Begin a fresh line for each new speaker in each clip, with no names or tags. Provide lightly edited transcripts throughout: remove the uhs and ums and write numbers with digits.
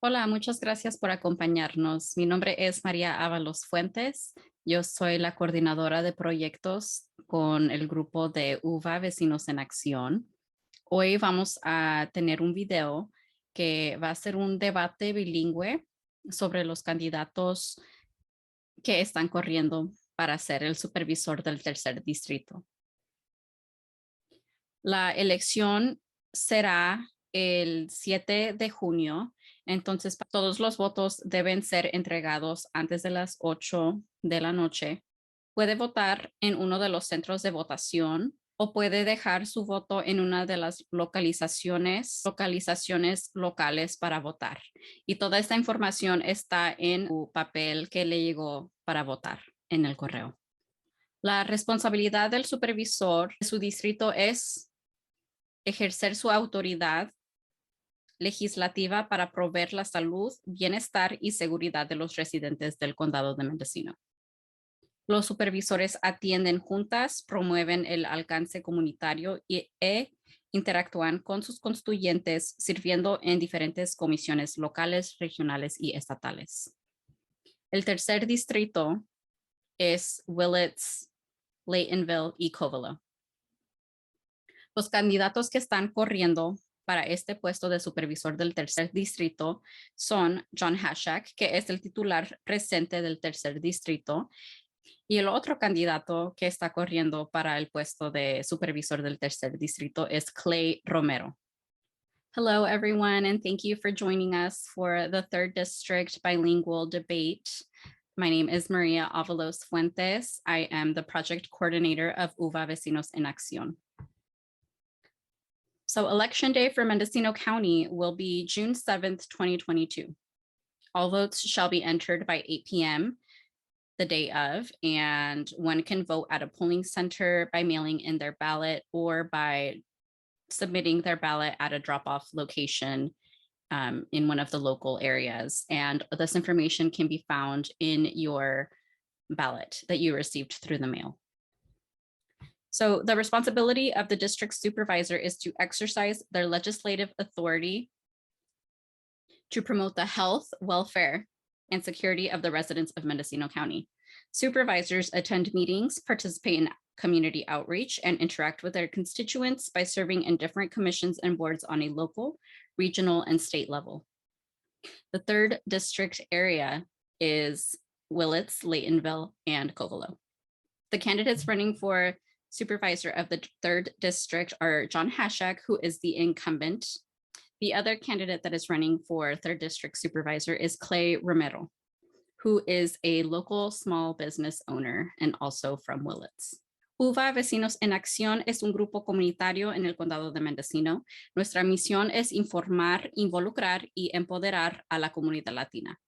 Hola, muchas gracias por acompañarnos. Mi nombre es María Ábalos Fuentes. Yo soy la coordinadora de proyectos con el grupo de UVA Vecinos en Acción. Hoy vamos a tener un video que va a ser un debate bilingüe sobre los candidatos que están corriendo para ser el supervisor del tercer distrito. La elección será el 7 de junio, entonces todos los votos deben ser entregados antes de las 8 de la noche. Puede votar en uno de los centros de votación o puede dejar su voto en una de las localizaciones locales para votar. Y toda esta información está en su papel que le llegó para votar en el correo. La responsabilidad del supervisor de su distrito es ejercer su autoridad legislativa para proveer la salud, bienestar y seguridad de los residentes del condado de Mendocino. Los supervisores atienden juntas, promueven el alcance comunitario e interactúan con sus constituyentes, sirviendo en diferentes comisiones locales, regionales y estatales. El tercer distrito es Willits, Laytonville y Covelo. Los candidatos que están corriendo para este puesto de supervisor del tercer distrito son John Hashak, que es el titular presente del tercer distrito, y el otro candidato que está corriendo para el puesto de supervisor del tercer distrito es Clay Romero. Hello, everyone, and thank you for joining us for the third district bilingual debate. My name is Maria Avalos Fuentes. I am the project coordinator of UVA Vecinos en Acción. So election day for Mendocino County will be June 7th, 2022. All votes shall be entered by 8 p.m. the day of, and one can vote at a polling center by mailing in their ballot or by submitting their ballot at a drop-off location in one of the local areas. And this information can be found in your ballot that you received through the mail. So the responsibility of the district supervisor is to exercise their legislative authority to promote the health, welfare, and security of the residents of Mendocino County. Supervisors attend meetings, participate in community outreach, and interact with their constituents by serving in different commissions and boards on a local, regional, and state level. The third district area is Willits, Laytonville, and Covelo. The candidates running for supervisor of the third district are John Hashak, who is the incumbent. The other candidate that is running for third district supervisor is Clay Romero, who is a local small business owner and also from Willits. UVA Vecinos en Acción es un grupo comunitario en el condado de Mendocino. Nuestra misión es informar, involucrar y empoderar a la comunidad latina.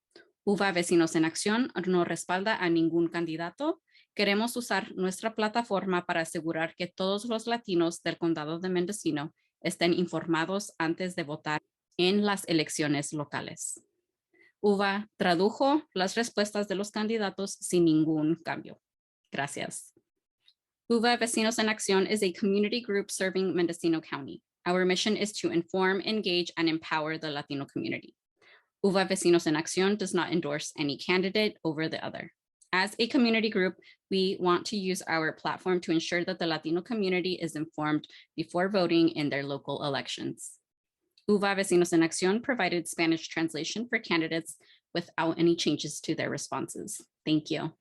UVA Vecinos en Acción no respalda a ningún candidato. Queremos usar nuestra plataforma para asegurar que todos los latinos del condado de Mendocino estén informados antes de votar en las elecciones locales. UVA tradujo las respuestas de los candidatos sin ningún cambio. Gracias. UVA Vecinos en Acción is a community group serving Mendocino County. Our mission is to inform, engage, and empower the Latino community. UVA Vecinos en Acción does not endorse any candidate over the other. As a community group, we want to use our platform to ensure that the Latino community is informed before voting in their local elections. UVA Vecinos en Acción provided Spanish translation for candidates without any changes to their responses. Thank you.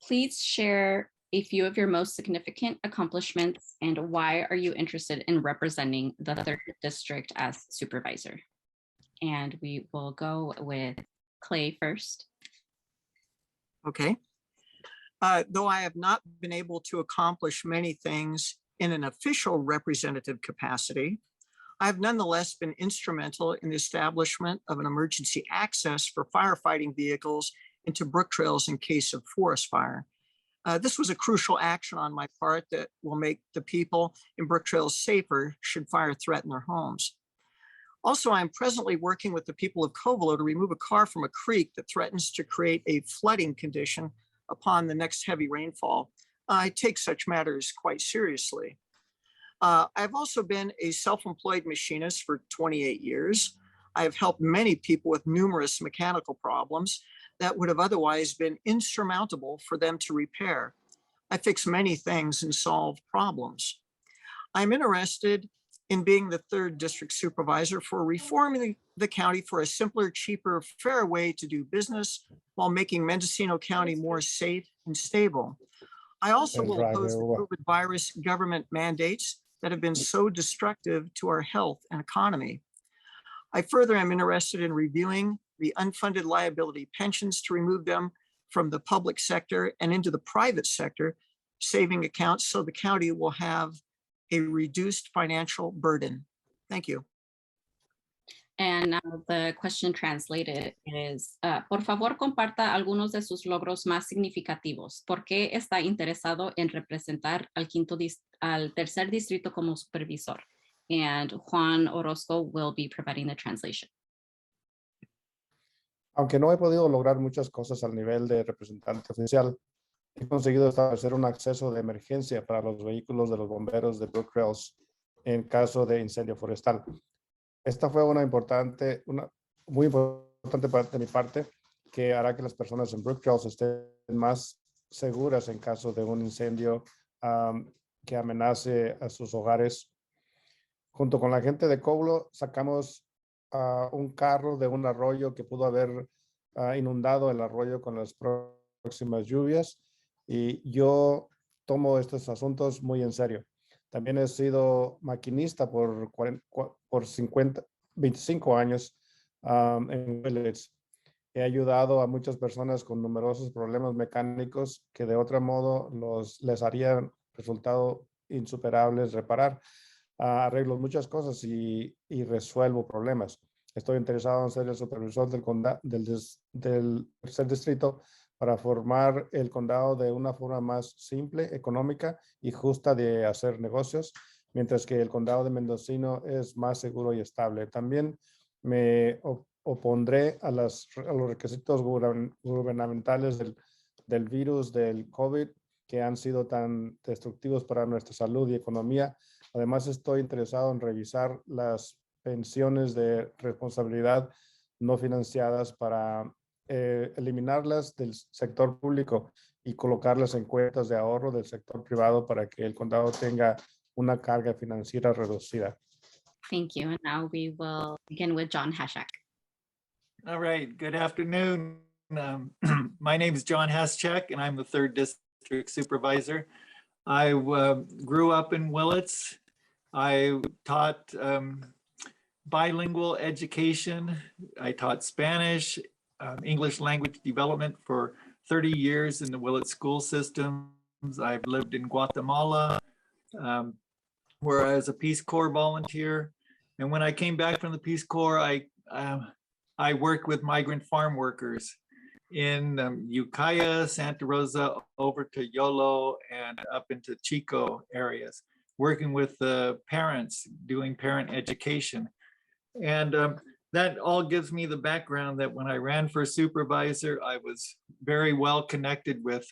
Please share a few of your most significant accomplishments and why are you interested in representing the third district as supervisor? And we will go with Clay first.
Okay. Though I have not been able to accomplish many things in an official representative capacity, I have nonetheless been instrumental in the establishment of an emergency access for firefighting vehicles into brook trails in case of forest fire. This was a crucial action on my part that will make the people in brook trails safer should fire threaten their homes. Also, I'm presently working with the people of Covelo to remove a car from a creek that threatens to create a flooding condition upon the next heavy rainfall. I take such matters quite seriously. I've also been a self-employed machinist for 28 years. I have helped many people with numerous mechanical problems that would have otherwise been insurmountable for them to repair. I fix many things and solve problems. I'm interested in being the third district supervisor for reforming the county for a simpler, cheaper, fair way to do business while making Mendocino County more safe and stable. I also
El
will oppose the
rayo.
COVID virus government mandates that have been so destructive to our health and economy. I further am interested in reviewing the unfunded liability pensions to remove them from the public sector and into the private sector saving accounts so the county will have a reduced financial burden. Thank you.
And now the question translated is, por favor, comparta algunos de sus logros más significativos. ¿Por qué está interesado en representar al tercer distrito como supervisor? And Juan Orozco will be providing the translation.
Aunque no he podido lograr muchas cosas al nivel de representante oficial, he conseguido establecer un acceso de emergencia para los vehículos de los bomberos de Brook Trails en caso de incendio forestal. Esta fue muy importante de mi parte, que hará que las personas en Brook Trails estén más seguras en caso de un incendio que amenace a sus hogares. Junto con la gente de Coblo, sacamos un carro de un arroyo que pudo haber inundado el arroyo con las próximas lluvias, y yo tomo estos asuntos muy en serio. También he sido maquinista por 25 años en Willits. He ayudado a muchas personas con numerosos problemas mecánicos que de otro modo les harían resultado insuperables reparar. Arreglo muchas cosas y resuelvo problemas. Estoy interesado en ser el supervisor del tercer distrito para formar el condado de una forma más simple, económica y justa de hacer negocios, mientras que el condado de Mendocino es más seguro y estable. También me opondré a los requisitos gubernamentales del virus del COVID que han sido tan destructivos para nuestra salud y economía. Además, estoy interesado en revisar las pensiones de responsabilidad no financiadas para eliminarlas del sector público y colocarlas en cuentas de ahorro del sector privado para que el condado tenga una carga financiera reducida.
Thank you. And now we will begin with John Hashak.
All right. Good afternoon. My name is John Haschak, and I'm the third district supervisor. I grew up in Willits. I taught bilingual education. I taught Spanish, English language development for 30 years in the Willits school systems. I've lived in Guatemala, where I was a Peace Corps volunteer. And when I came back from the Peace Corps, I worked with migrant farm workers in Ukiah, Santa Rosa, over to Yolo and up into Chico areas, working with the parents, doing parent education. And that all gives me the background that when I ran for supervisor, I was very well connected with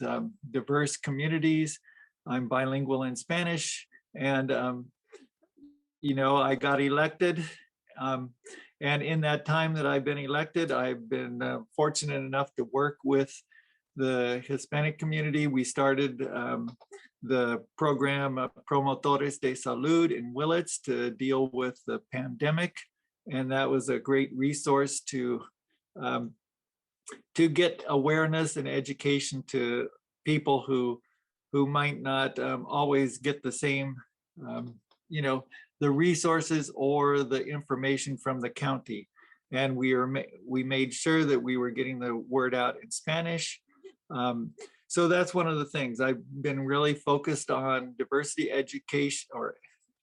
diverse communities. I'm bilingual in Spanish, and I got elected. And in that time that I've been elected, I've been fortunate enough to work with the Hispanic community. We started the program Promotores de Salud in Willits to deal with the pandemic. And that was a great resource to get awareness and education to people who might not always get the same, the resources or the information from the county. And we made sure that we were getting the word out in Spanish. So that's one of the things. I've been really focused on diversity education or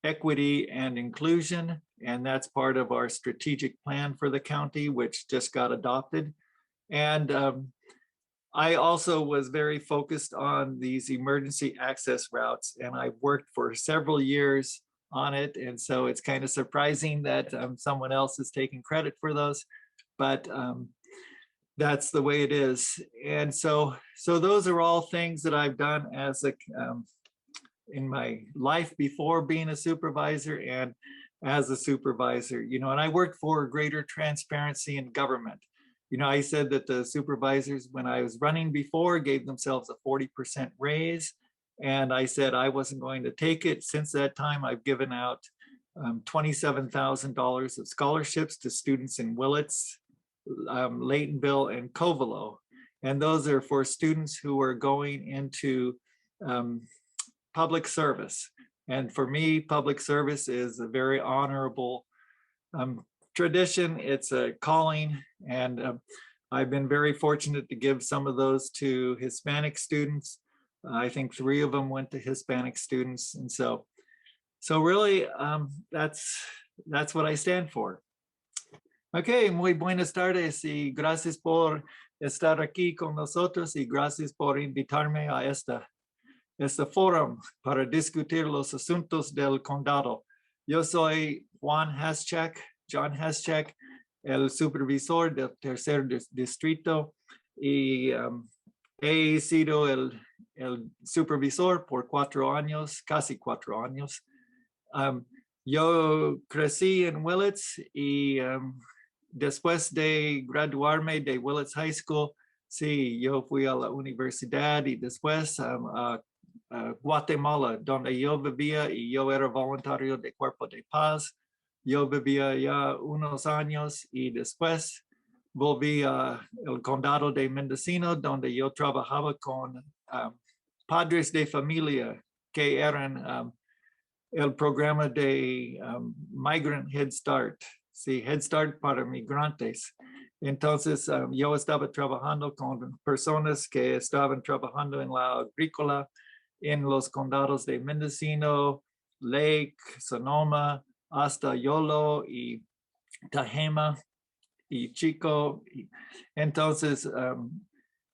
equity and inclusion. And that's part of our strategic plan for the county, which just got adopted. And I also was very focused on these emergency access routes, and I worked for several years on it. And so it's kind of surprising that someone else is taking credit for those, but that's the way it is. And so those are all things that I've done as in my life before being a supervisor. And as a supervisor, you know, and I worked for greater transparency in government. You know, I said that the supervisors, when I was running before, gave themselves a 40% raise. And I said I wasn't going to take it. Since that time, I've given out $27,000 of scholarships to students in Willits, Laytonville, and Covelo. And those are for students who are going into public service. And for me, public service is a very honorable tradition. It's a calling. And I've been very fortunate to give some of those to Hispanic students. I think 3 of them went to Hispanic students. And so really, that's what I stand for. Okay, muy buenas tardes y gracias por estar aquí con nosotros y gracias por invitarme a este foro para discutir los asuntos del condado. Yo soy John Haschak, el supervisor del tercer distrito y he sido el supervisor por 4 años, casi 4 años. Yo crecí en Willits y después de graduarme de Willits High School, sí, yo fui a la universidad y después a Guatemala, donde yo vivía y yo era voluntario de Cuerpo de Paz. Yo vivía ya unos años y después volví al condado de Mendocino, donde yo trabajaba con padres de familia que eran el programa de Migrant Head Start, sí, Head Start para migrantes. Entonces, yo estaba trabajando con personas que estaban trabajando en la agrícola en los condados de Mendocino, Lake, Sonoma, hasta Yolo y Tehama y Chico. Entonces,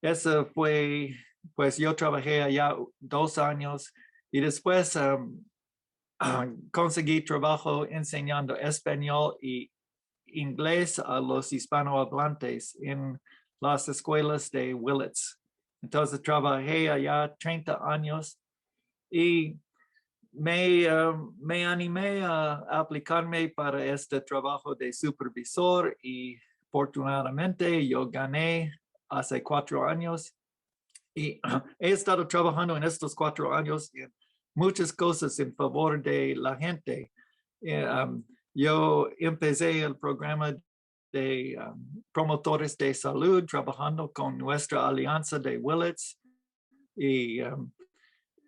eso fue, pues yo trabajé allá 2 años y después conseguí trabajo enseñando español y inglés a los hispanohablantes en las escuelas de Willits. Entonces trabajé allá 30 años y me animé a aplicarme para este trabajo de supervisor y afortunadamente yo gané hace 4 años y he estado trabajando en estos 4 años en muchas cosas en favor de la gente. Yo empecé el programa de promotores de salud trabajando con nuestra alianza de Willits y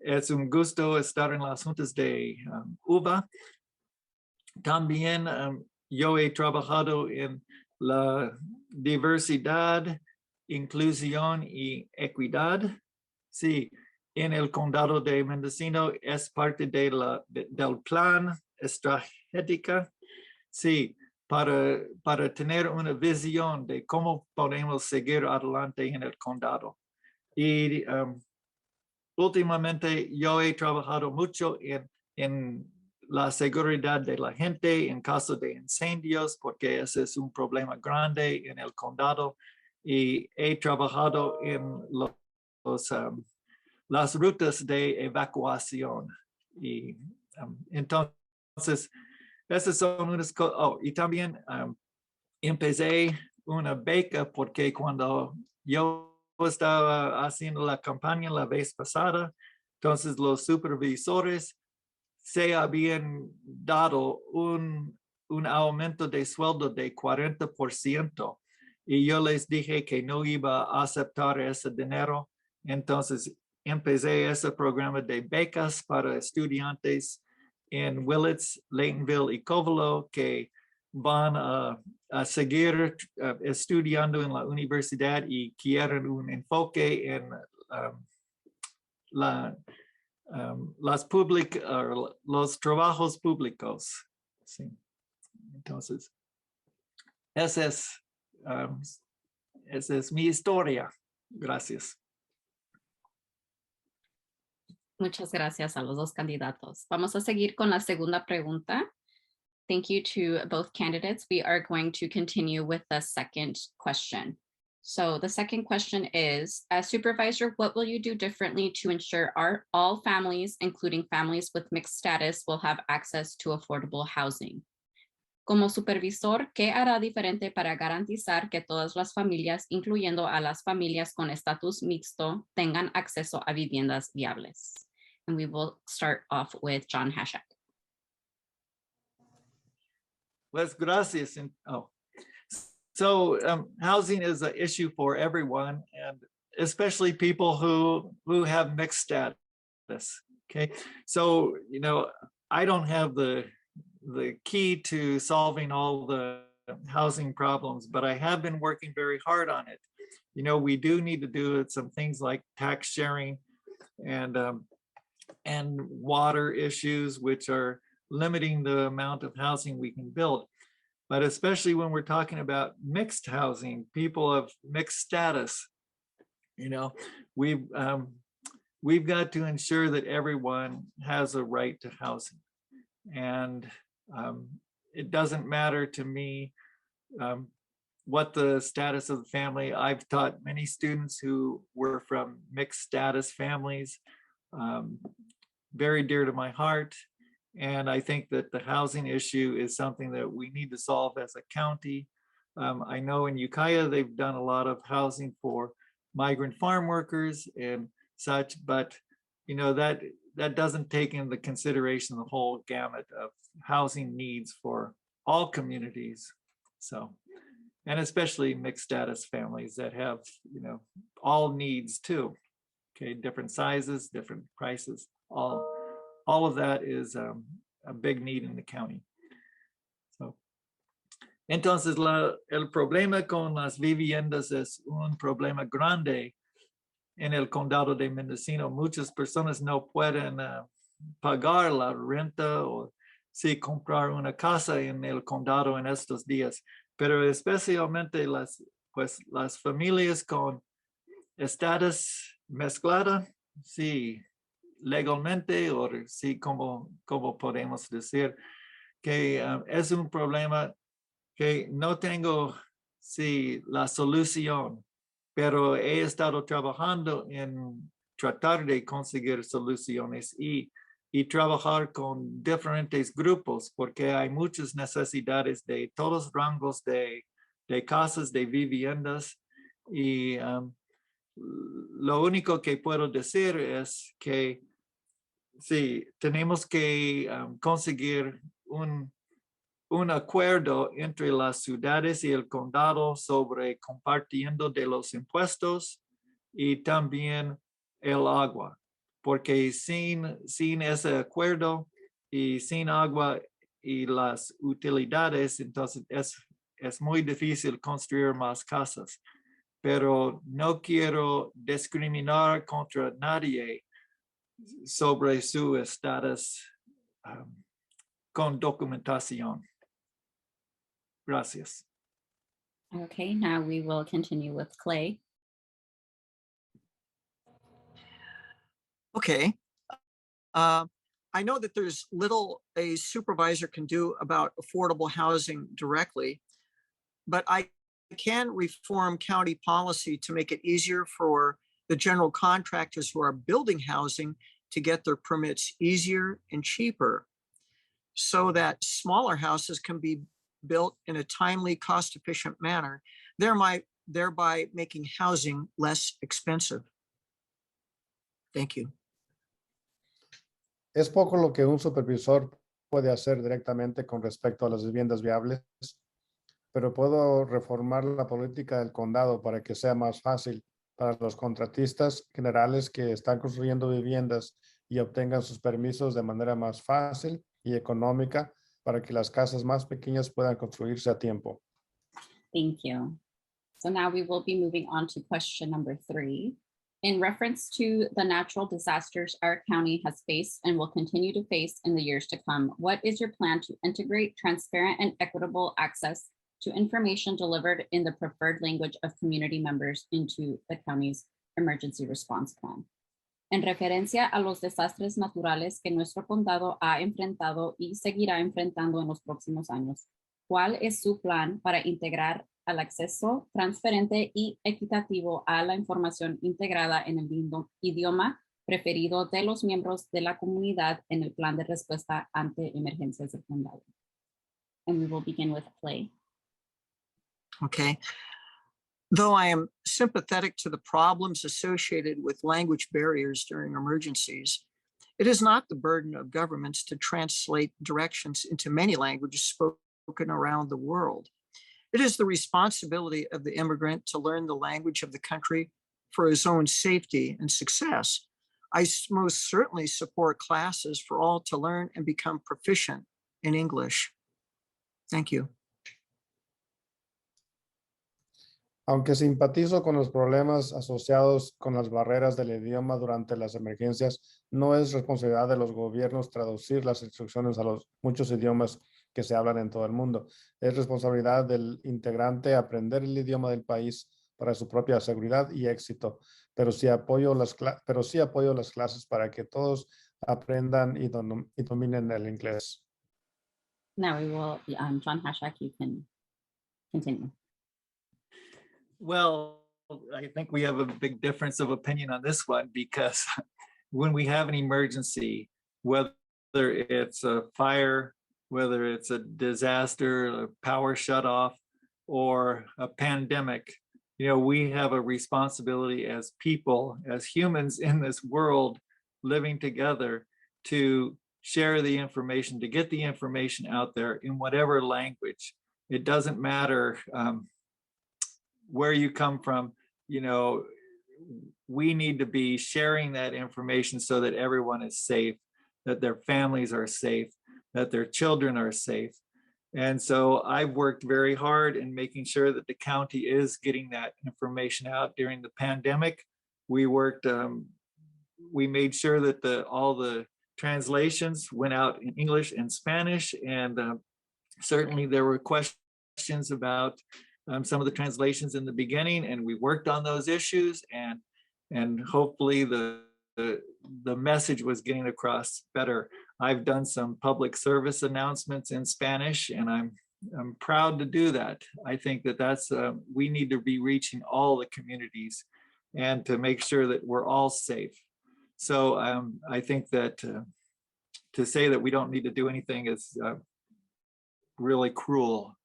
es un gusto estar en las juntas de UVA. También yo he trabajado en la diversidad, inclusión y equidad. Sí, en el condado de Mendocino es parte de del plan estratégico. Sí, para tener una visión de cómo podemos seguir adelante en el condado. Y últimamente yo he trabajado mucho en la seguridad de la gente en caso de incendios, porque ese es un problema grande en el condado. Y he trabajado en las rutas de evacuación. Y entonces, esas son unas cosas. Oh, y también empecé una beca porque cuando yo estaba haciendo la campaña la vez pasada, entonces los supervisores se habían dado un aumento de sueldo de 40%. Y yo les dije que no iba a aceptar ese dinero. Entonces empecé ese programa de becas para estudiantes en Willits, Laytonville y Covelo que van a seguir estudiando en la universidad y quieren un enfoque en los trabajos públicos. Sí. Entonces, esa es mi historia. Gracias.
Muchas gracias a los 2 candidatos. Vamos a seguir con la segunda pregunta. Thank you to both candidates. We are going to continue with the second question. So the second question is, as supervisor, what will you do differently to ensure all families, including families with mixed status, will have access to affordable housing? Como supervisor, ¿qué hará diferente para garantizar que todas las familias, incluyendo a las familias con estatus mixto, tengan acceso a viviendas viables? And we will start off with John Hashak.
Pues gracias. So housing is an issue for everyone, and especially people who have mixed status. Okay, so I don't have the key to solving all the housing problems, but I have been working very hard on it. We do need to do some things like tax sharing and water issues, which are limiting the amount of housing we can build. But especially when we're talking about mixed housing, people of mixed status, we've got to ensure that everyone has a right to housing. And it doesn't matter to me what the status of the family. I've taught many students who were from mixed status families, very dear to my heart. And I think that the housing issue is something that we need to solve as a county. I know in Ukiah, they've done a lot of housing for migrant farm workers and such, but that doesn't take into consideration the whole gamut of housing needs for all communities. So, and especially mixed status families that have, all needs too. Okay, different sizes, different prices, all of that is a big need in the county. So, entonces el problema con las viviendas es un problema grande en el condado de Mendocino. Muchas personas no pueden pagar la renta o si comprar una casa en el condado en estos días, pero especialmente las familias con estatus mezclada, sí, legalmente, o sí, como podemos decir, que es un problema que no tengo la solución, pero he estado trabajando en tratar de conseguir soluciones y trabajar con diferentes grupos, porque hay muchas necesidades de todos los rangos de casas, de viviendas, y lo único que puedo decir es que sí, tenemos que conseguir un acuerdo entre las ciudades y el condado sobre compartiendo de los impuestos y también el agua, porque sin ese acuerdo y sin agua y las utilidades, entonces es muy difícil construir más casas. Pero no quiero discriminar contra nadie sobre su estatus con documentación. Gracias.
Okay, now we will continue with Clay.
Okay. I know that there's little a supervisor can do about affordable housing directly, but I can reform county policy to make it easier for the general contractors who are building housing to get their permits easier and cheaper so that smaller houses can be built in a timely, cost-efficient manner, thereby making housing less expensive. Thank you.
Es poco lo que un supervisor puede hacer directamente con respecto a las viviendas viables, pero puedo reformar la política del condado para que sea más fácil para los contratistas generales que están construyendo viviendas y obtengan sus permisos de manera más fácil y económica para que las casas más pequeñas puedan construirse a tiempo.
Thank you. So now we will be moving on to question number 3. In reference to the natural disasters our county has faced and will continue to face in the years to come, what is your plan to integrate transparent and equitable access to information delivered in the preferred language of community members into the county's emergency response plan? En referencia a los desastres naturales que nuestro condado ha enfrentado y seguirá enfrentando en los próximos años, ¿cuál es su plan para integrar al acceso transparente y equitativo a la información integrada en el idioma preferido de los miembros de la comunidad en el plan de respuesta ante emergencias del condado? And we will begin with play.
Okay. Though I am sympathetic to the problems associated with language barriers during emergencies, it is not the burden of governments to translate directions into many languages spoken around the world. It is the responsibility of the immigrant to learn the language of the country for his own safety and success. I most certainly support classes for all to learn and become proficient in English. Thank you.
Aunque simpatizo con los problemas asociados con las barreras del idioma durante las emergencias, no es responsabilidad de los gobiernos traducir las instrucciones a los muchos idiomas que se hablan en todo el mundo. Es responsabilidad del integrante aprender el idioma del país para su propia seguridad y éxito. Pero sí apoyo las clases para que todos aprendan y dominen el inglés.
Now we will, John Hashak, you can continue.
Well, I think we have a big difference of opinion on this one, because when we have an emergency, whether it's a fire, whether it's a disaster, a power shutoff, or a pandemic, we have a responsibility as people, as humans in this world living together, to share the information, to get the information out there in whatever language. It doesn't matter where you come from. We need to be sharing that information so that everyone is safe, that their families are safe, that their children are safe. And so I've worked very hard in making sure that the county is getting that information out during the pandemic. We made sure that all the translations went out in English and Spanish, and certainly there were questions about some of the translations in the beginning, and we worked on those issues, and hopefully the message was getting across better. I've done some public service announcements in Spanish, and I'm proud to do that. I think that's we need to be reaching all the communities and to make sure that we're all safe. So I think that to say that we don't need to do anything is really cruel.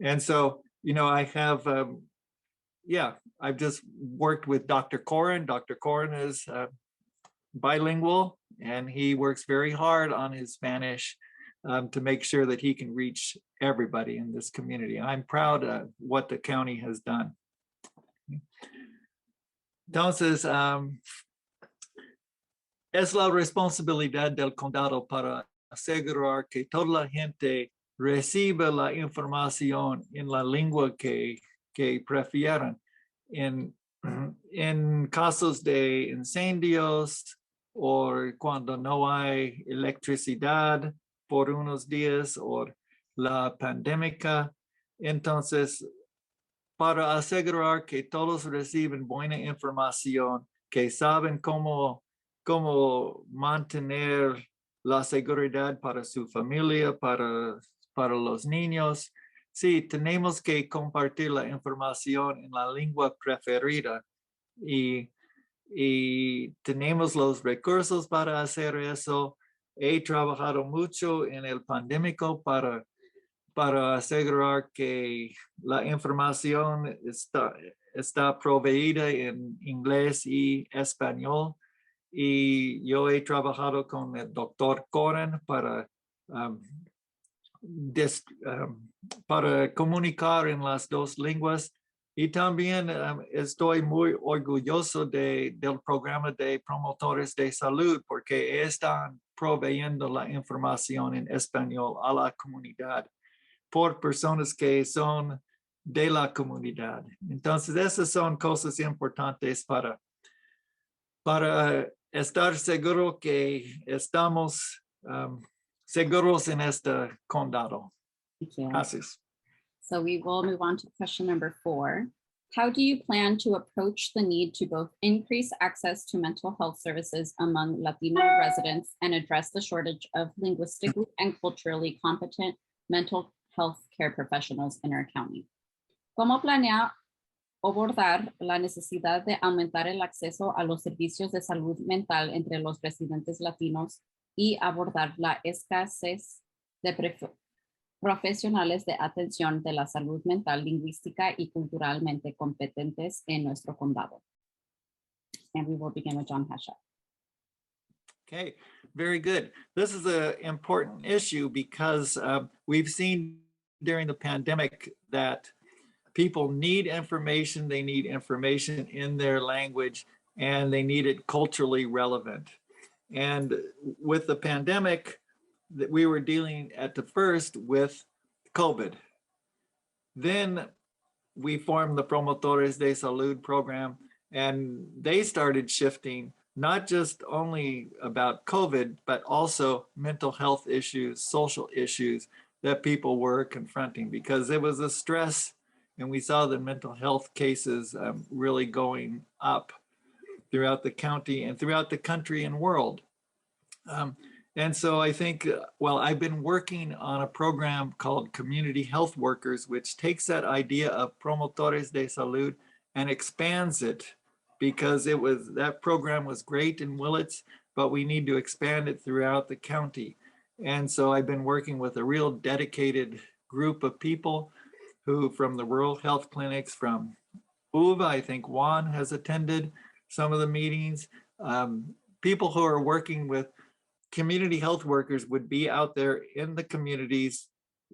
And so, I have, I've just worked with Dr. Corin. Dr. Corin is bilingual, and he works very hard on his Spanish to make sure that he can reach everybody in this community. I'm proud of what the county has done. Entonces, es la responsabilidad del condado para asegurar que toda la gente reciba la información en la lengua que prefieran. En casos de incendios o cuando no hay electricidad por unos días o la pandemia, entonces para asegurar que todos reciben buena información, que saben cómo mantener la seguridad para su familia, para los niños. Sí, tenemos que compartir la información en la lengua preferida y tenemos los recursos para hacer eso. He trabajado mucho en el pandémico para asegurar que la información está proveída en inglés y español. Y yo he trabajado con el doctor Corin para comunicar en las dos lenguas. Y también estoy muy orgulloso del programa de promotores de salud, porque están proveyendo la información en español a la comunidad por personas que son de la comunidad. Entonces, esas son cosas importantes para estar seguro que estamos seguros en este condado.
Thank you.
Gracias.
So we will move on to question number 4. How do you plan to approach the need to both increase access to mental health services among Latino residents and address the shortage of linguistically and culturally competent mental health care professionals in our county? ¿Cómo planea abordar la necesidad de aumentar el acceso a los servicios de salud mental entre los residentes latinos y abordar la escasez de profesionales de atención de la salud mental, lingüística y culturalmente competentes en nuestro condado. And we will begin with John Hashad.
Okay, very good. This is an important issue because we've seen during the pandemic that people need information. They need information in their language, and they need it culturally relevant. And with the pandemic, that we were dealing at the first with COVID. Then we formed the Promotores de Salud program, and they started shifting, not just only about COVID, but also mental health issues, social issues that people were confronting, because it was a stress, and we saw the mental health cases really going up throughout the county and throughout the country and world. And so I think, well, I've been working on a program called Community Health Workers, which takes that idea of Promotores de Salud and expands it, because that program was great in Willits, but we need to expand it throughout the county. And so I've been working with a real dedicated group of people who, from the rural health clinics, from UVA, I think Juan has attended some of the meetings, people who are working with community health workers would be out there in the communities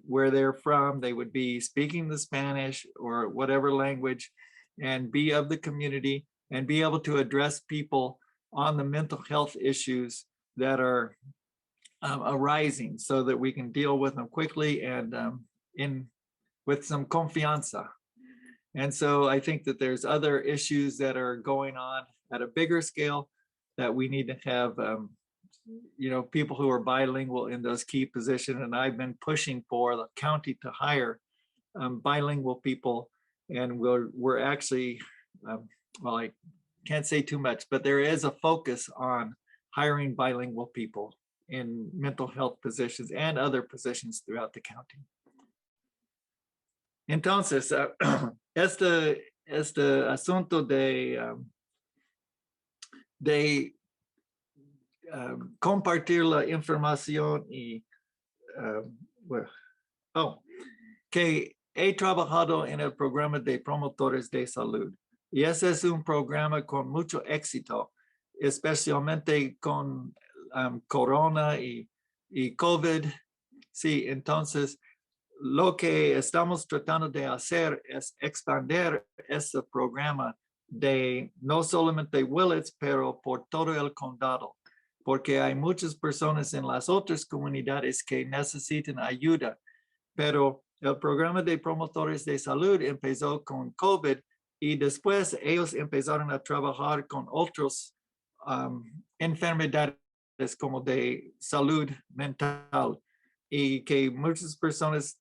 where they're from. They would be speaking the Spanish or whatever language and be of the community and be able to address people on the mental health issues that are arising, so that we can deal with them quickly and with some confianza. And so I think that there's other issues that are going on at a bigger scale that we need to have people who are bilingual in those key positions. And I've been pushing for the county to hire bilingual people. And we're actually, well, I can't say too much, but there is a focus on hiring bilingual people in mental health positions and other positions throughout the county. Entonces, este asunto de compartir la información y que he trabajado en el programa de promotores de salud, y ese es un programa con mucho éxito, especialmente con corona y COVID. Sí, entonces lo que estamos tratando de hacer es expandir este programa de no solamente Willits, pero por todo el condado, porque hay muchas personas en las otras comunidades que necesitan ayuda, pero el programa de promotores de salud empezó con COVID y después ellos empezaron a trabajar con otras enfermedades como de salud mental, y que muchas personas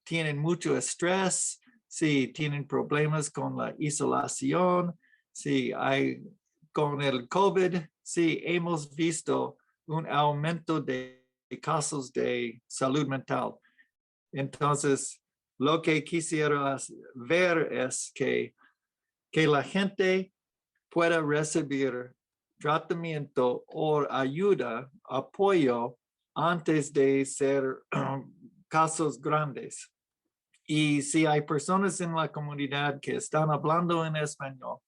tienen mucho estrés, si tienen problemas con la isolación, si hay con el COVID, sí hemos visto un aumento de casos de salud mental. Entonces, lo que quisiera ver es que la gente pueda recibir tratamiento o ayuda, apoyo, antes de ser casos grandes. Y si hay personas en la comunidad que están hablando en español,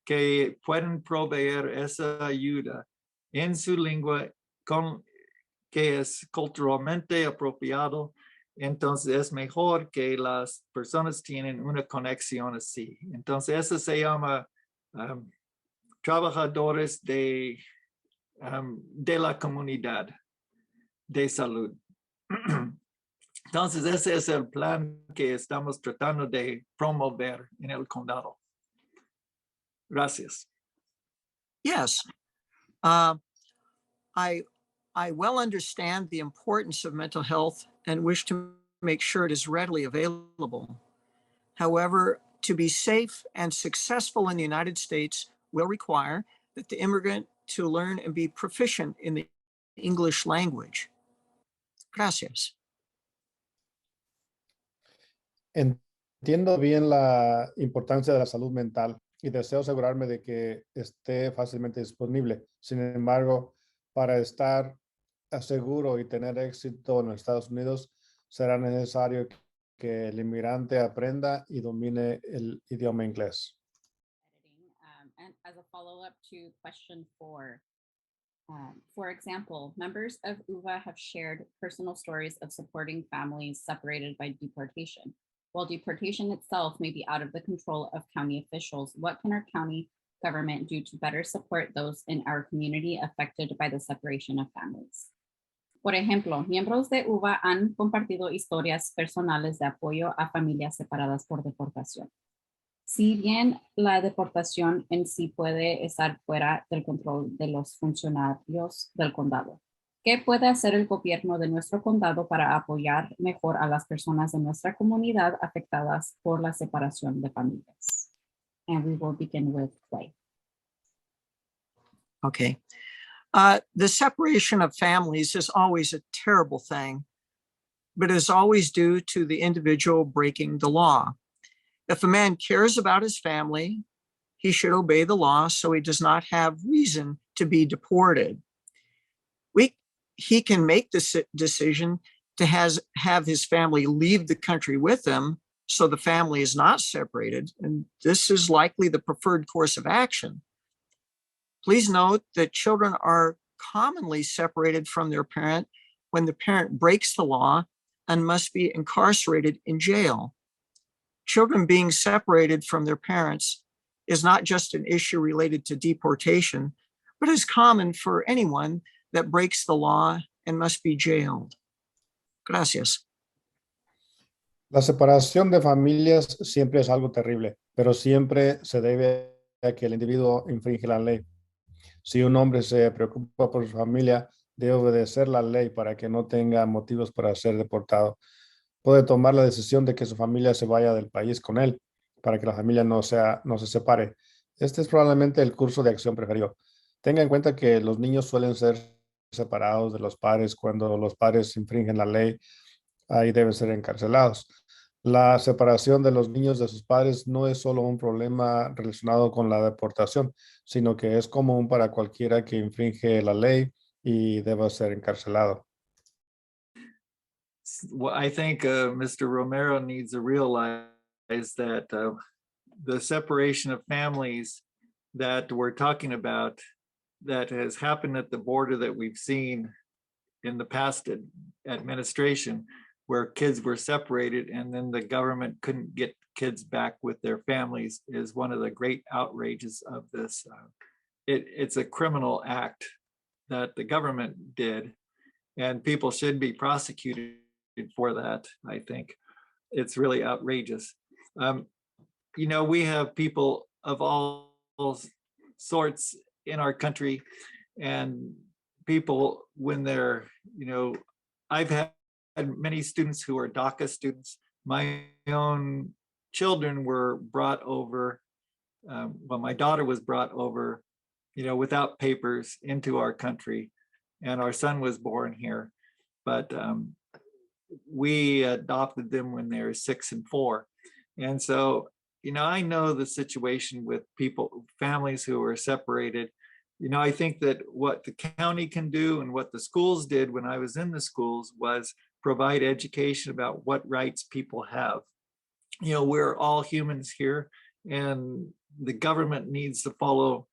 que pueden proveer esa ayuda en su lengua que es culturalmente apropiado, entonces es mejor que las personas tienen una conexión así. Entonces eso se llama trabajadores de la comunidad de salud. Entonces ese es el plan que estamos tratando de promover en el condado. Gracias.
Yes. I well understand the importance of mental health and wish to make sure it is readily available. However, to be safe and successful in the United States will require that the immigrant to learn and be proficient in the English language. Gracias.
Entiendo bien la importancia de la salud mental y deseo asegurarme de que esté fácilmente disponible. Sin embargo, para estar seguro y tener éxito en los Estados Unidos, será necesario que el inmigrante aprenda y domine el idioma inglés.
And as a follow-up to question 4, for example, members of UVA have shared personal stories of supporting families separated by deportation. While deportation itself may be out of the control of county officials, what can our county government do to better support those in our community affected by the separation of families? Por ejemplo, miembros de UVA han compartido historias personales de apoyo a familias separadas por deportación. Si bien la deportación en sí puede estar fuera del control de los funcionarios del condado, ¿qué puede hacer el gobierno de nuestro condado para apoyar mejor a las personas de nuestra comunidad afectadas por la separación de familias? And we will begin with Clay.
Okay. The separation of families is always a terrible thing, but is always due to the individual breaking the law. If a man cares about his family, he should obey the law so he does not have reason to be deported. He can make this decision to have his family leave the country with him so the family is not separated, and this is likely the preferred course of action. Please note that children are commonly separated from their parent when the parent breaks the law and must be incarcerated in jail. Children being separated from their parents is not just an issue related to deportation, but is common for anyone that breaks the law and must be jailed. Gracias.
La separación de familias siempre es algo terrible, pero siempre se debe a que el individuo infringe la ley. Si un hombre se preocupa por su familia, debe obedecer la ley para que no tenga motivos para ser deportado. Puede tomar la decisión de que su familia se vaya del país con él, para que la familia no se separe. Este es probablemente el curso de acción preferido. Tenga en cuenta que los niños suelen ser separados de los padres cuando los padres infringen la ley. Ahí deben ser encarcelados. La separación de los niños de sus padres no es solo un problema relacionado con la deportación, sino que es común para cualquiera que infringe la ley y deba ser encarcelado.
Well, I think Mr. Romero needs to realize that the separation of families that we're talking about that has happened at the border that we've seen in the past administration, where kids were separated and then the government couldn't get kids back with their families, is one of the great outrages of this. It's a criminal act that the government did, and people should be prosecuted for that. I think it's really outrageous. We have people of all sorts in our country, and people when they're, I've had many students who are DACA students. My own children were brought over, my daughter was brought over, without papers into our country, and our son was born here. But we adopted them when they were 6 and 4. And so, I know the situation with families who are separated. I think that what the county can do and what the schools did when I was in the schools was provide education about what rights people have. We're all humans here, and the government needs to follow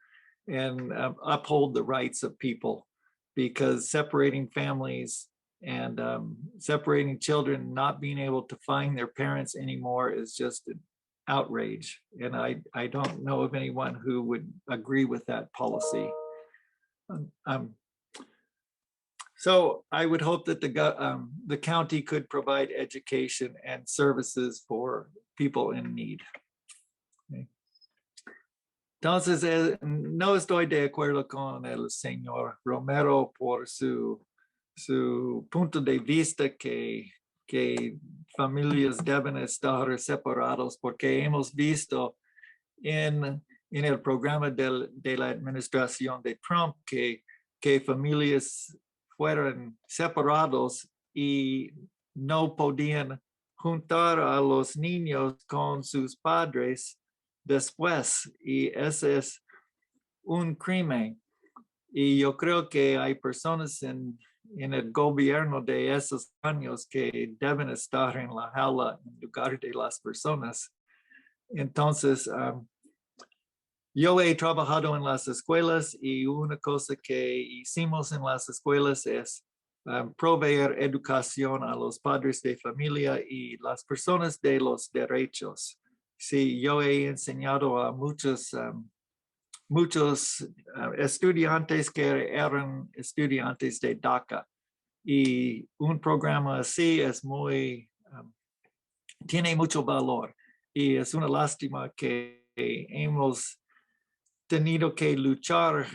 and uphold the rights of people, because separating families and separating children, not being able to find their parents anymore, is just an outrage. And I don't know of anyone who would agree with that policy. So I would hope that the county could provide education and services for people in need. Okay. Entonces, no estoy de acuerdo con el señor Romero por su punto de vista que familias deben estar separados, porque hemos visto en el programa de la administración de Trump que familias fueron separados y no podían juntar a los niños con sus padres después, y ese es un crimen. Y yo creo que hay personas en en el gobierno de esos años que deben estar en la jaula en lugar de las personas. Entonces, yo he trabajado en las escuelas y una cosa que hicimos en las escuelas es proveer educación a los padres de familia y las personas de los derechos. Sí, yo he enseñado a muchos estudiantes que eran estudiantes de DACA y un programa así es tiene mucho valor y es una lástima que hemos tenido que luchar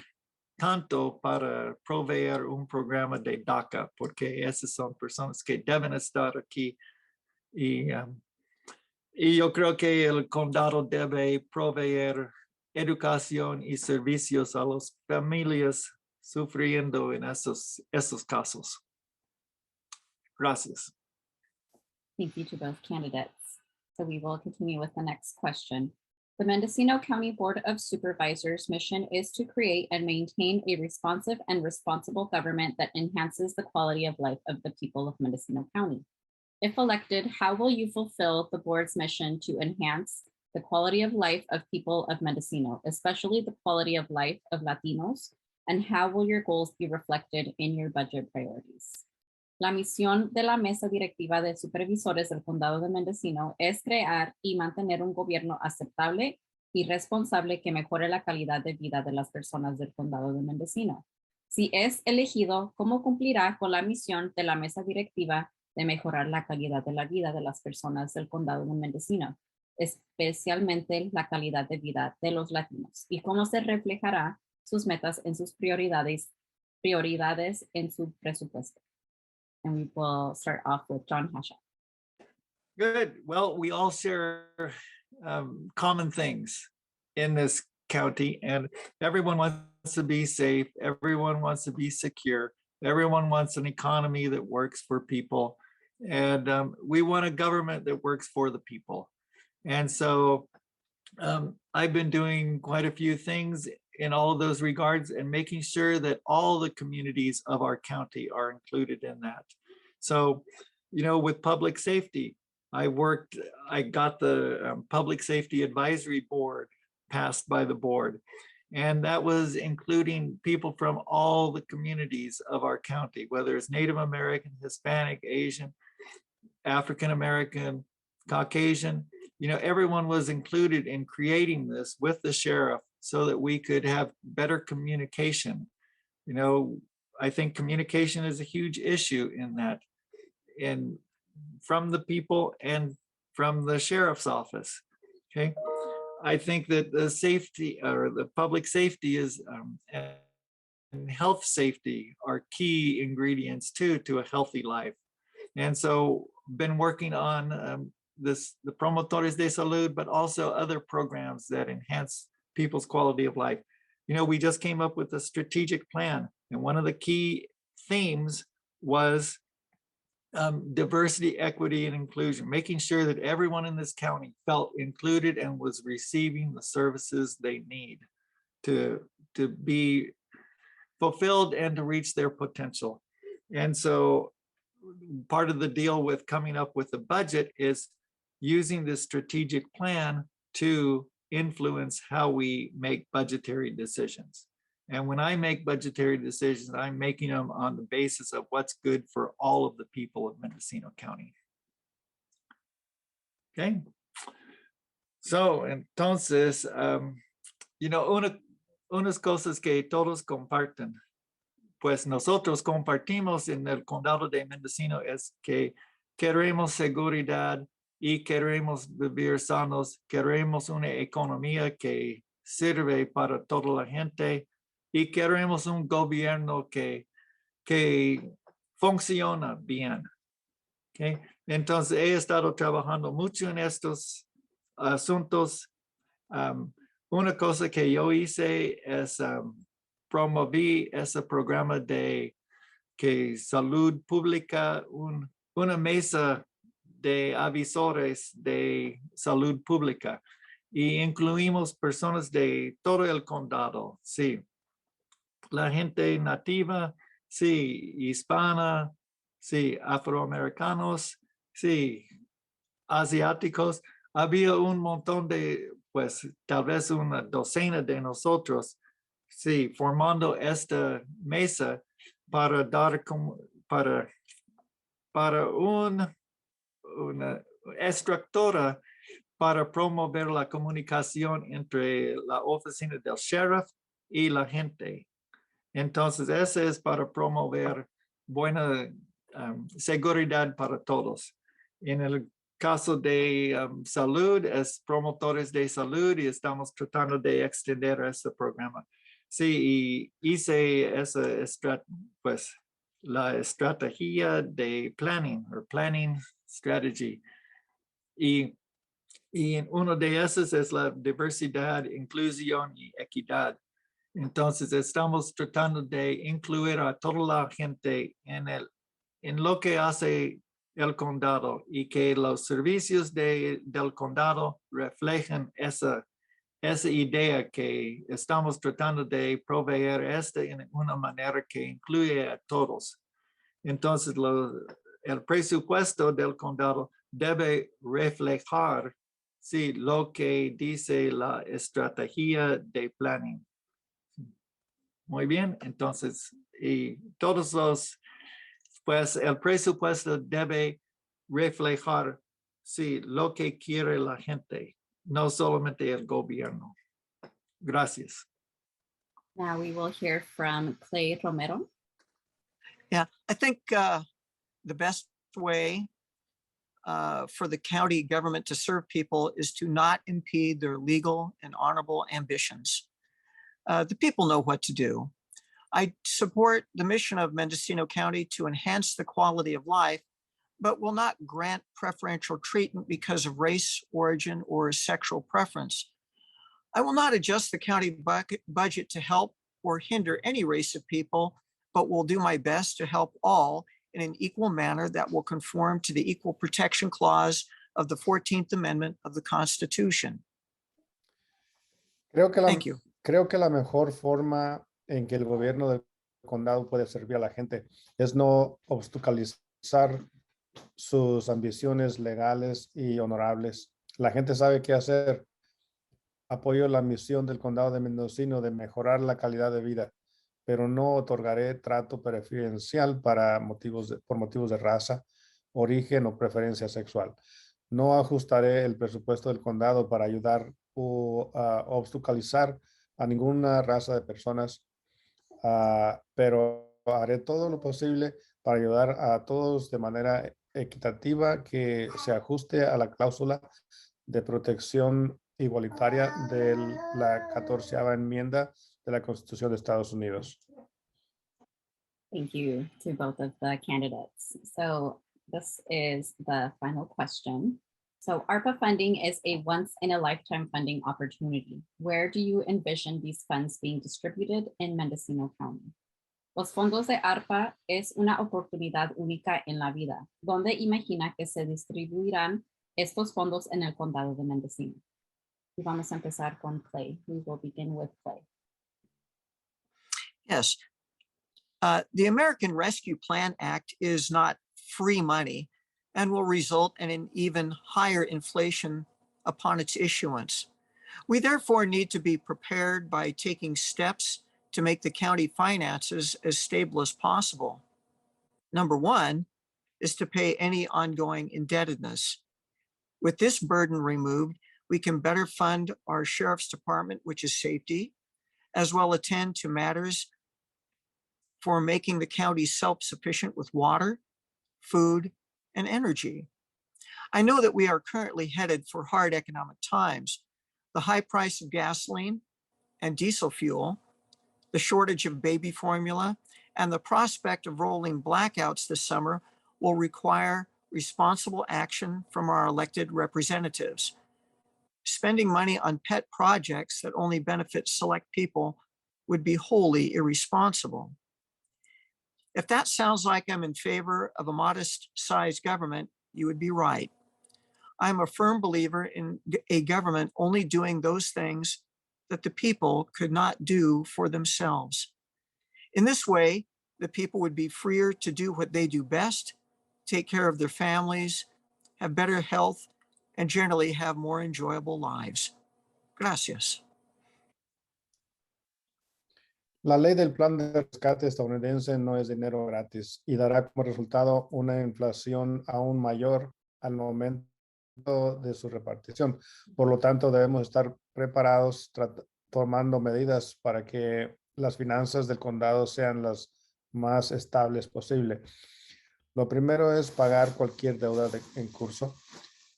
tanto para proveer un programa de DACA, porque esas son personas que deben estar aquí. Y yo creo que el condado debe proveer educación y servicios a las familias sufriendo en esos casos. Gracias.
Thank you to both candidates. So we will continue with the next question. The Mendocino County Board of Supervisors' mission is to create and maintain a responsive and responsible government that enhances the quality of life of the people of Mendocino County. If elected, how will you fulfill the board's mission to enhance the quality of life of people of Mendocino, especially the quality of life of Latinos, and how will your goals be reflected in your budget priorities? La misión de la Mesa Directiva de Supervisores del Condado de Mendocino es crear y mantener un gobierno aceptable y responsable que mejore la calidad de vida de las personas del Condado de Mendocino. Si es elegido, ¿cómo cumplirá con la misión de la Mesa Directiva de mejorar la calidad de la vida de las personas del Condado de Mendocino, especialmente la calidad de vida de los latinos? ¿Y cómo se reflejará sus metas en sus prioridades en su presupuesto? And we will start off with John Hasha.
Good. Well, we all share common things in this county, and everyone wants to be safe. Everyone wants to be secure. Everyone wants an economy that works for people. And we want a government that works for the people. And so I've been doing quite a few things in all of those regards and making sure that all the communities of our county are included in that. So, with public safety, I got the Public Safety Advisory Board passed by the board. And that was including people from all the communities of our county, whether it's Native American, Hispanic, Asian, African American, Caucasian, everyone was included in creating this with the sheriff so that we could have better communication. I think communication is a huge issue in that, and from the people and from the sheriff's office. Okay. I think that the safety or the public safety is and health safety are key ingredients too to a healthy life. And so been working on the Promotores de Salud, but also other programs that enhance people's quality of life. We just came up with a strategic plan, and one of the key themes was diversity, equity, and inclusion, making sure that everyone in this county felt included and was receiving the services they need to be fulfilled and to reach their potential. And so part of the deal with coming up with a budget is using this strategic plan to influence how we make budgetary decisions. And when I make budgetary decisions, I'm making them on the basis of what's good for all of the people of Mendocino County. Okay. So, entonces, unas cosas que todos comparten, pues nosotros compartimos en el condado de Mendocino es que queremos seguridad y queremos vivir sanos, queremos una economía que sirve para toda la gente y queremos un gobierno que funciona bien. Okay. Entonces he estado trabajando mucho en estos asuntos. Una cosa que yo hice es promoví ese programa de salud pública, una mesa de avisores de salud pública, y incluimos personas de todo el condado, sí, la gente nativa, sí, hispana, sí, afroamericanos, sí, asiáticos. Había un montón de, pues, tal vez una docena de nosotros, sí, formando esta mesa para dar como, para una estructura para promover la comunicación entre la oficina del sheriff y la gente. Entonces, ese es para promover buena seguridad para todos. En el caso de salud, es promotores de salud y estamos tratando de extender ese programa. Sí, y hice esa, pues, la estrategia de planning, o planning strategy. Y en uno de esos es la diversidad, inclusión y equidad. Entonces, estamos tratando de incluir a toda la gente en lo que hace el condado y que los servicios del condado reflejen esa idea que estamos tratando de proveer en una manera que incluye a todos. Entonces, el presupuesto del condado debe reflejar, sí, lo que dice la estrategia de planning. Muy bien, entonces, y todos pues el presupuesto debe reflejar, sí, lo que quiere la gente, no solamente el gobierno. Gracias.
Now we will hear from Clay Romero.
Yeah, I think the best way for the county government to serve people is to not impede their legal and honorable ambitions. The people know what to do. I support the mission of Mendocino County to enhance the quality of life, but will not grant preferential treatment because of race, origin, or sexual preference. I will not adjust the county budget to help or hinder any race of people, but will do my best to help all in an equal manner that will conform to the Equal Protection Clause of the 14th Amendment of the Constitution. Thank you.
Creo que la mejor forma en que el gobierno del condado puede servir a la gente es no obstaculizar sus ambiciones legales y honorables. La gente sabe qué hacer. Apoyo la misión del condado de Mendocino de mejorar la calidad de vida, pero no otorgaré trato preferencial por motivos de raza, origen o preferencia sexual. No ajustaré el presupuesto del condado para ayudar o obstaculizar a ninguna raza de personas, pero haré todo lo posible para ayudar a todos de manera equitativa que se ajuste a la cláusula de protección igualitaria de la 14ª enmienda de la Constitución de Estados Unidos.
Thank you to both of the candidates. So this is the final question. So ARPA funding is a once-in-a-lifetime funding opportunity. Where do you envision these funds being distributed in Mendocino County? Los fondos de ARPA es una oportunidad única en la vida. ¿Dónde imagina que se distribuirán estos fondos en el condado de Mendocino? Y vamos a empezar con Clay. We will begin with Clay.
Yes. The American Rescue Plan Act is not free money and will result in an even higher inflation upon its issuance. We therefore need to be prepared by taking steps to make the county finances as stable as possible. Number one is to pay any ongoing indebtedness. With this burden removed, we can better fund our sheriff's department, which is safety, as well attend to matters for making the county self-sufficient with water, food, and energy. I know that we are currently headed for hard economic times. The high price of gasoline and diesel fuel, the shortage of baby formula, and the prospect of rolling blackouts this summer will require responsible action from our elected representatives. Spending money on pet projects that only benefit select people would be wholly irresponsible. If that sounds like I'm in favor of a modest-sized government, you would be right. I'm a firm believer in a government only doing those things that the people could not do for themselves. In this way, that people would be freer to do what they do best, take care of their families, have better health, and generally have more enjoyable lives. Gracias.
La ley del plan de rescate estadounidense no es dinero gratis y dará como resultado una inflación aún mayor al momento de su repartición. Por lo tanto, debemos estar preparados tomando medidas para que las finanzas del condado sean las más estables posible. Lo primero es pagar cualquier deuda en curso.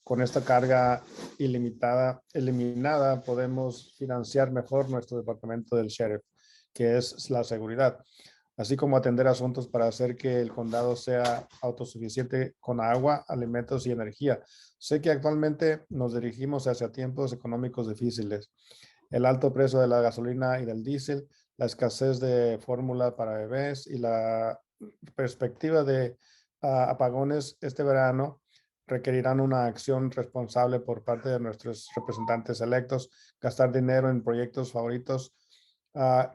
Con esta carga eliminada, podemos financiar mejor nuestro departamento del sheriff, que es la seguridad, así como atender asuntos para hacer que el condado sea autosuficiente con agua, alimentos y energía. Sé que actualmente nos dirigimos hacia tiempos económicos difíciles. El alto precio de la gasolina y del diésel, la escasez de fórmula para bebés y la perspectiva de apagones este verano requerirán una acción responsable por parte de nuestros representantes electos. Gastar dinero en proyectos favoritos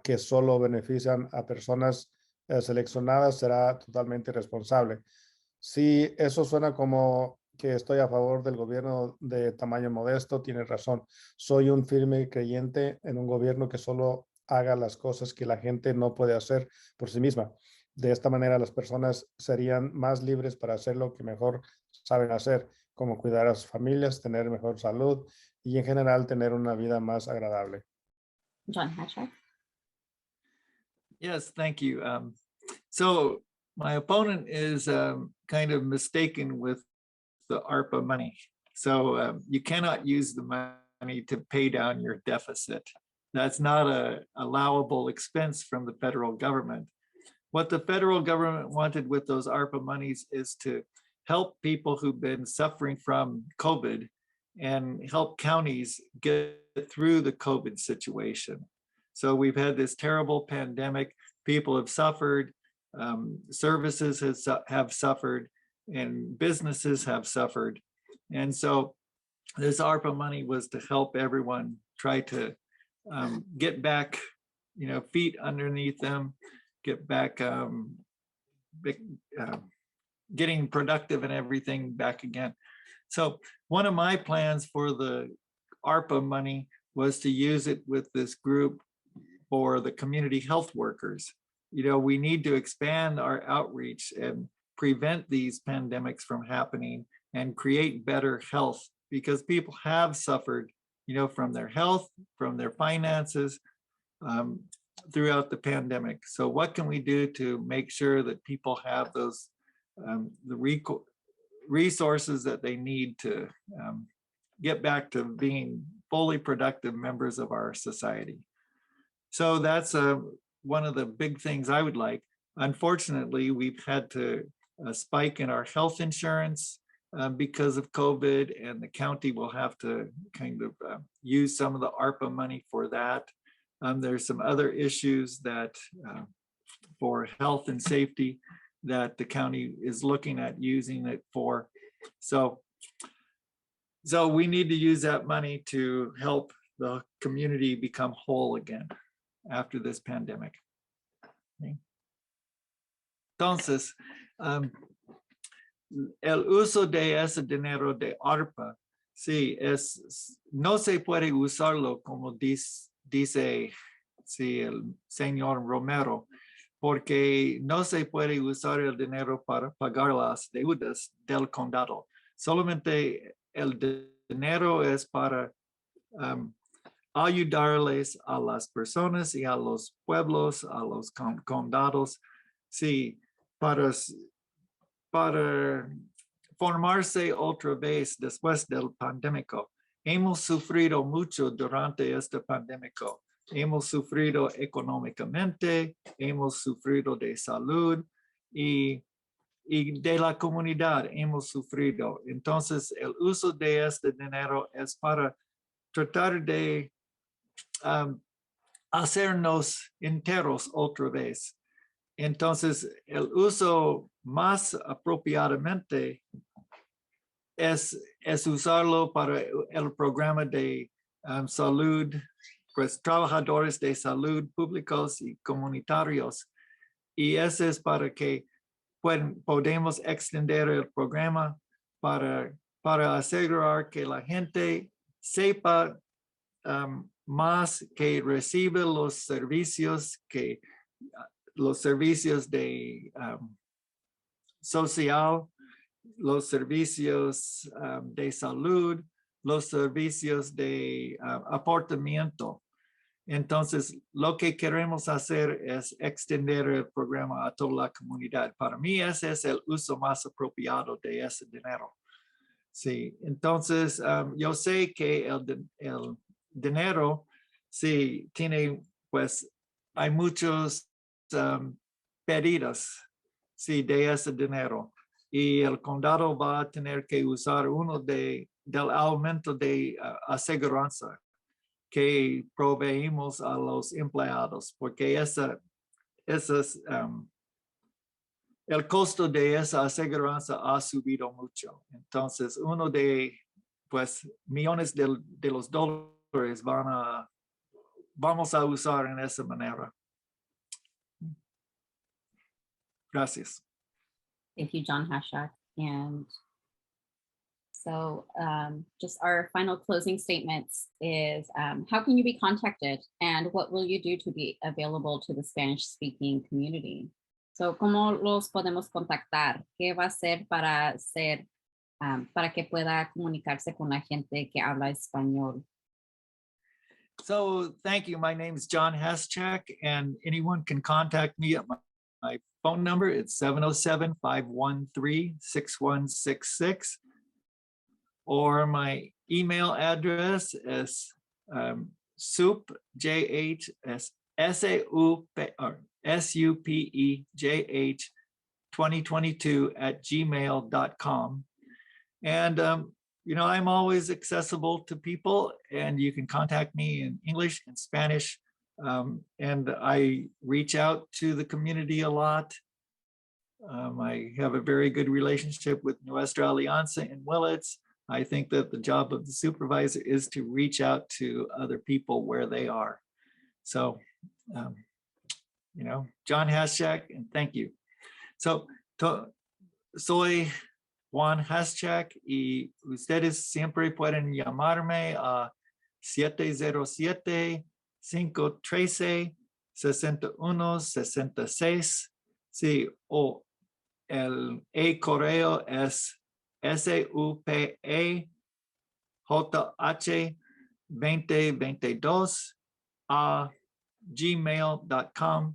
que solo benefician a personas seleccionadas será totalmente irresponsable. Si eso suena como que estoy a favor del gobierno de tamaño modesto, tiene razón. Soy un firme creyente en un gobierno que solo haga las cosas que la gente no puede hacer por sí misma. De esta manera, las personas serían más libres para hacer lo que mejor saben hacer, como cuidar a sus familias, tener mejor salud y en general tener una vida más agradable.
John Hatchett.
Yes, thank you. So my opponent is kind of mistaken with the ARPA money. So you cannot use the money to pay down your deficit. That's not an allowable expense from the federal government. What the federal government wanted with those ARPA monies is to help people who've been suffering from COVID and help counties get through the COVID situation. So we've had this terrible pandemic. People have suffered, services have suffered, and businesses have suffered. And so this ARPA money was to help everyone try to get back, feet underneath them, get back, getting productive and everything back again. So one of my plans for the ARPA money was to use it with this group for the community health workers. We need to expand our outreach and prevent these pandemics from happening and create better health, because people have suffered, from their health, from their finances, throughout the pandemic. So what can we do to make sure that people have those the resources that they need to get back to being fully productive members of our society? So that's one of the big things I would like. Unfortunately, we've had to spike in our health insurance because of COVID, and the county will have to kind of use some of the ARPA money for that. There's some other issues that for health and safety that the county is looking at using it for. So we need to use that money to help the community become whole again after this pandemic. Okay. Entonces, el uso de ese dinero de ARPA, sí, no se puede usarlo como dice sí, el señor Romero, porque no se puede usar el dinero para pagar las deudas del condado. Solamente el dinero es para ayudarles a las personas y a los pueblos, a los condados, sí, para formarse otra vez después del pandémico. Hemos sufrido mucho durante este pandémico. Hemos sufrido económicamente, hemos sufrido de salud y de la comunidad hemos sufrido. Entonces, el uso de este dinero es para tratar de hacernos enteros otra vez. Entonces, el uso más apropiadamente es usarlo para el programa de salud, pues trabajadores de salud públicos y comunitarios. y ese es para que podemos extender el programa para asegurar que la gente sepa más, que recibe los servicios de social, los servicios de salud, los servicios de apartamiento. Entonces, lo que queremos hacer es extender el programa a toda la comunidad. Para mí, ese es el uso más apropiado de ese dinero. Sí, entonces, yo sé que el dinero, sí, tiene, pues, hay muchos pedidos, sí, de ese dinero. Y el condado va a tener que usar uno del aumento de aseguranza que proveímos a los empleados, porque el costo de esa aseguranza ha subido mucho. Entonces, uno de, pues, millones de los dólares vamos a usar en esa manera. Gracias.
Thank you, John Hashak. And so just our final closing statements is how can you be contacted and what will you do to be available to the Spanish speaking community? So, ¿cómo los podemos contactar? ¿Qué va a hacer para que pueda comunicarse con la gente que habla español?
So thank you. My name is John Haschak, and anyone can contact me at my phone number. It's 707-513-6166. Or my email address is SUPEJH2022@gmail.com. And, I'm always accessible to people, and you can contact me in English and Spanish. And I reach out to the community a lot. I have a very good relationship with Nuestra Alianza in Willits. I think that the job of the supervisor is to reach out to other people where they are. So, John Haschak, and thank you. So, soy Juan Haschak y ustedes siempre pueden llamarme a 707-513-6166. Sí, o el correo es SUPEJH2022@gmail.com.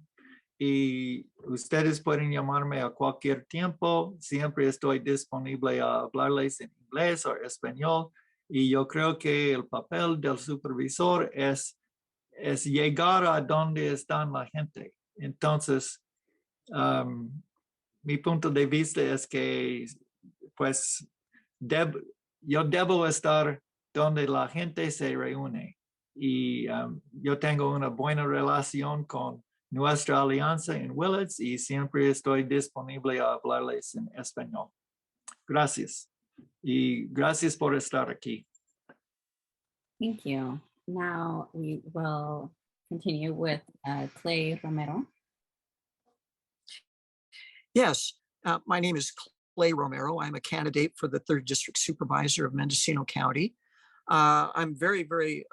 Y ustedes pueden llamarme a cualquier tiempo. Siempre estoy disponible a hablarles en inglés o español. Y yo creo que el papel del supervisor es llegar a donde están la gente. Entonces, mi punto de vista es que, pues, yo debo estar donde la gente se reúne. Y yo tengo una buena relación con Nuestra Alianza en Willits y siempre estoy disponible a hablarles en español. Gracias. Y gracias por estar aquí.
Thank you. Now we will continue with Clay Romero.
Yes, my name is Clay Romero. I'm a candidate for the 3rd District Supervisor of Mendocino County. I'm very, very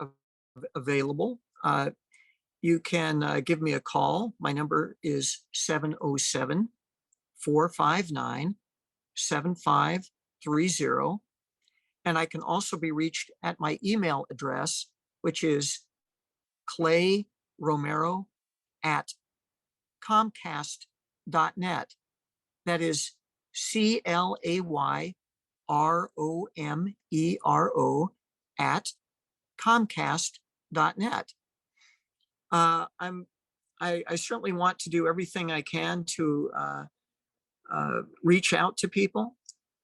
available. You can give me a call. My number is 707-459-7530. And I can also be reached at my email address, which is clayromero@comcast.net. That is CLAYROMERO@comcast.net. I certainly want to do everything I can to reach out to people,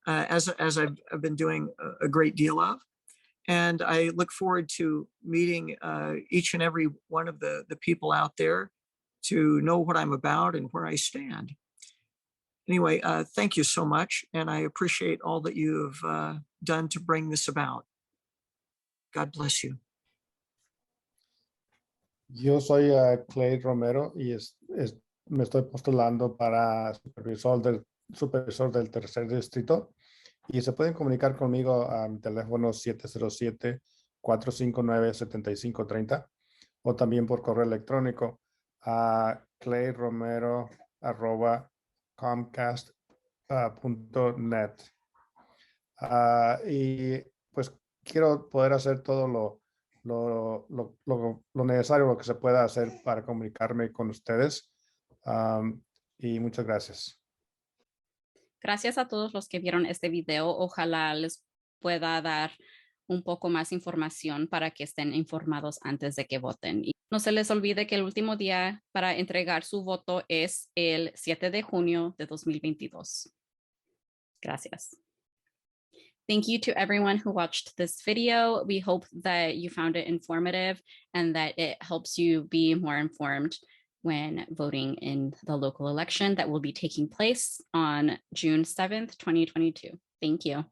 as I've been doing a great deal of. And I look forward to meeting each and every one of the people out there to know what I'm about and where I stand. Anyway, thank you so much. And I appreciate all that you have done to bring this about. God bless you.
Yo soy Clay Romero y me estoy postulando para supervisor del tercer distrito y se pueden comunicar conmigo a mi teléfono 707-459-7530 o también por correo electrónico a clayromero@comcast.net. Y pues quiero poder hacer todo lo necesario, lo que se pueda hacer para comunicarme con ustedes. Y muchas gracias.
Gracias a todos los que vieron este video. Ojalá les pueda dar un poco más información para que estén informados antes de que voten. Y no se les olvide que el último día para entregar su voto es el 7 de junio de 2022. Gracias. Thank you to everyone who watched this video. We hope that you found it informative and that it helps you be more informed when voting in the local election that will be taking place on June 7th, 2022. Thank you.